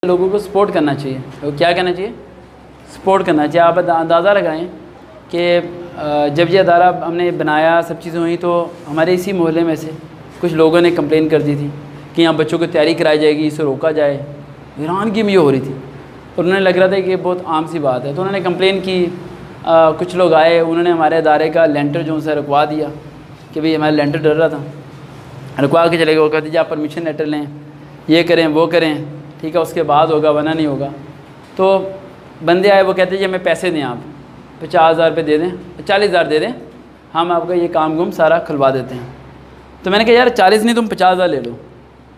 लोगों को सपोर्ट करना चाहिए। तो क्या करना चाहिए? सपोर्ट करना चाहिए। आप अंदाज़ा लगाएं कि जब ये अदारा हमने बनाया, सब चीज़ें हुई, तो हमारे इसी मोहल्ले में से कुछ लोगों ने कंप्लेन कर दी थी कि यहाँ बच्चों को तैयारी कराई जाएगी, इसे रोका जाए। ईरान की में ये हो रही थी और उन्हें लग रहा था कि ये बहुत आम सी बात है। तो उन्होंने कंप्लेन की। कुछ लोग आए, उन्होंने हमारे अदारे का लेंटर जो उनसे रुकवा दिया कि भाई हमारा लेंटर डर रहा था, रुकवा के चले गए। वो कहते जी आप परमिशन लेटर लें, ये करें वो करें, ठीक है, उसके बाद होगा वरना नहीं होगा। तो बंदे आए, वो कहते जी हमें पैसे दें, आप 50,000 रुपये दे दें, 40,000 दे दें, हम आपका ये काम गुम सारा खुलवा देते हैं। तो मैंने कहा यार 40 नहीं, तुम 50,000 ले लो।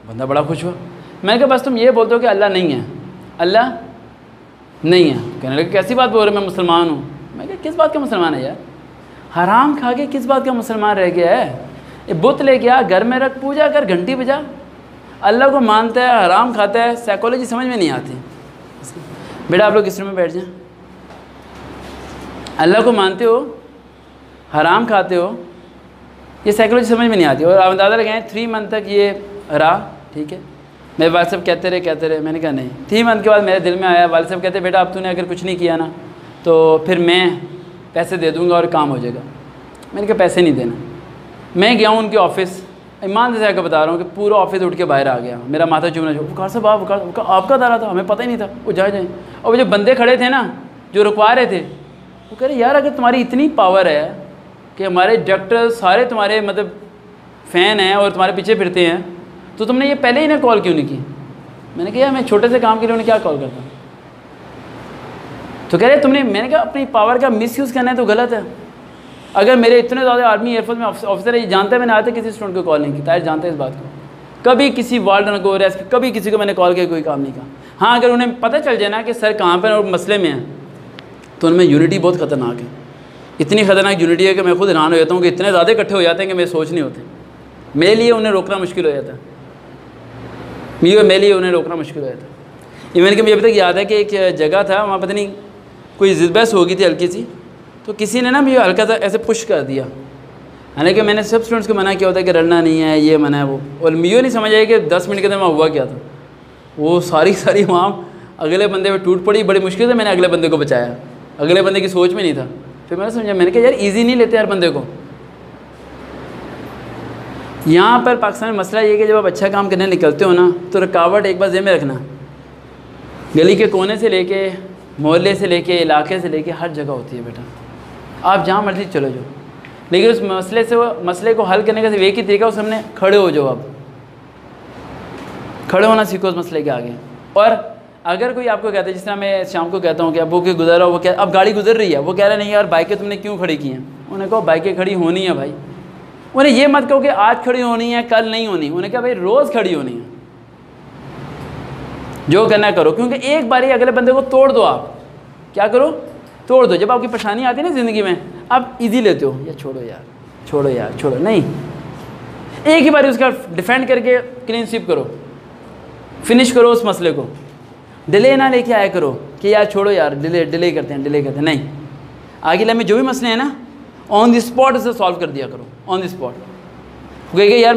बंदा बड़ा खुश हुआ। मैंने कहा बस तुम ये बोलते हो कि अल्लाह नहीं है, अल्लाह नहीं है। कहने लगे कैसी बात बोल रहे, मैं मुसलमान हूँ। मैं कहा किस बात का मुसलमान है यार, हराम खा के किस बात का मुसलमान रह गया है? ये बुत ले गया, घर में रख, पूजा कर, घंटी बजा, अल्लाह को मानता है, हराम खाता है। साइकोलॉजी समझ में नहीं आती। बेटा आप लोग इस रूम में बैठ जाएं। अल्लाह को मानते हो, हराम खाते हो, ये साइकोलॉजी समझ में नहीं आती। और आप अंदाज़ा लगाएं 3 मंथ तक ये रहा, ठीक है। मेरे वाल साहब कहते रहे। मैंने कहा नहीं। 3 मंथ के बाद मेरे दिल में आया, वाल साहब कहते बेटा अब तूने अगर कुछ नहीं किया ना तो फिर मैं पैसे दे दूँगा और काम हो जाएगा। मैंने कहा पैसे नहीं देना। मैं गया हूँ उनके ऑफिस, ईमान से आकर बता रहा हूँ कि पूरा ऑफिस उठ के बाहर आ गया। मेरा माथा चूमना चाहिए, वकार साहब आप वकार आपका दारा था, हमें पता ही नहीं था। वो जाए। और वो जो बंदे खड़े थे ना जो रुकवा रहे थे, वो कह रहे यार अगर तुम्हारी इतनी पावर है कि हमारे डॉक्टर सारे तुम्हारे मतलब फ़ैन हैं और तुम्हारे पीछे फिरते हैं, तो तुमने ये पहले ही ना कॉल क्यों नहीं की? मैंने कहा यार मैं छोटे से काम के लिए उन्हें क्या कॉल करता। तो कह रहे तुमने, मैंने कहा अपनी पावर का मिसयूज़ करना है तो गलत है। अगर मेरे इतने ज़्यादा आर्मी एयरफोर्स में ऑफिसर है, ये जानता है मैंने आज तक किसी स्टूडेंट को कॉल नहीं की। ताहिर जानते हैं इस बात को। कभी किसी वार्डन को रेस्क्यू, कभी किसी को मैंने कॉल किया, कोई काम नहीं कहा। हाँ अगर उन्हें पता चल जाए ना कि सर कहाँ पर और मसले में है, तो उनमें यूनिटी बहुत ख़तरनाक है। इतनी ख़तरनाक यूनिटी है कि मैं खुद हैरान हो जाता हूँ कि इतने ज़्यादा इकट्ठे हो जाते हैं कि मेरे सोच नहीं होते। मेरे लिए उन्हें रोकना मुश्किल हो जाता है। मेरे लिए उन्हें रोकना मुश्किल हो जाता है। इवन कि मुझे अभी तक याद है कि एक जगह था, वहाँ पता नहीं कोई ज़िद बहस हो गई थी हल्की सी, तो किसी ने ना मुझे हल्का सा ऐसे पुश कर दिया। हालांकि मैंने सब स्टूडेंट्स को मना किया होता है कि लड़ना नहीं है, ये मना है वो, और मुझे नहीं समझ आया कि 10 मिनट के अंदर वहाँ हुआ क्या था। वो सारी वहाँ अगले बंदे पे टूट पड़ी। बड़ी मुश्किल से मैंने अगले बंदे को बचाया, अगले बंदे की सोच में नहीं था। फिर मैंने समझा, मैंने कहा यार ईजी नहीं लेते यार बंदे को। यहाँ पर पाकिस्तान में मसला ये है कि जब आप अच्छा काम करने निकलते हो ना, तो रुकावट एक बार ज़हन में रखना, गली के कोने से लेके, मोहल्ले से लेके, इलाके से लेके, हर जगह होती है बेटा। आप जहाँ मर्जी चले जाओ, लेकिन उस मसले को हल करने का सिर्फ एक ही तरीका, उस सामने खड़े हो जाओ। आप खड़े होना सीखो उस मसले के आगे। और अगर कोई आपको कहता है, जिस तरह मैं शाम को कहता हूँ कि अब वो क्यों गुजर रहा, वो क्या अब गाड़ी गुजर रही है, वो कह रहा नहीं यार बाइकें तुमने क्यों खड़ी की हैं। उन्हें कहो बाइकें खड़ी होनी है भाई। उन्हें ये मत कहो कि आज खड़ी होनी है कल नहीं होनी। उन्हें कहा भाई रोज़ खड़ी होनी है, जो करना करो। क्योंकि एक बारी अगले बंदे को तोड़ दो, आप क्या करो, तोड़ दो। जब आपकी परेशानी आती है ना ज़िंदगी में, आप इजी लेते हो, या छोड़ो यार छोड़ो, नहीं, एक ही बारी उसका डिफेंड करके क्लीन स्वीप करो, फिनिश करो उस मसले को। डिले ना लेके आया करो कि यार छोड़ो यार, डिले करते हैं, नहीं। आगे लाइफ में जो भी मसले हैं ना, ऑन द स्पॉट उसे सॉल्व कर दिया करो, ऑन द स्पॉट। क्योंकि यार